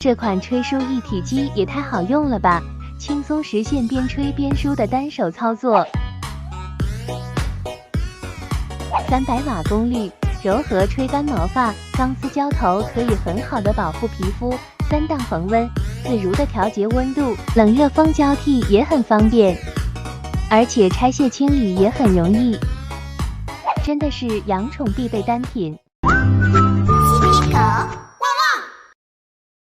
这款吹梳一体机也太好用了吧，轻松实现边吹边梳的单手操作。300瓦功率，柔和吹干毛发，钢丝胶头可以很好的保护皮肤，3档恒温，自如的调节温度，冷热风交替也很方便，而且拆卸清理也很容易，真的是养宠必备单品。嬉皮狗。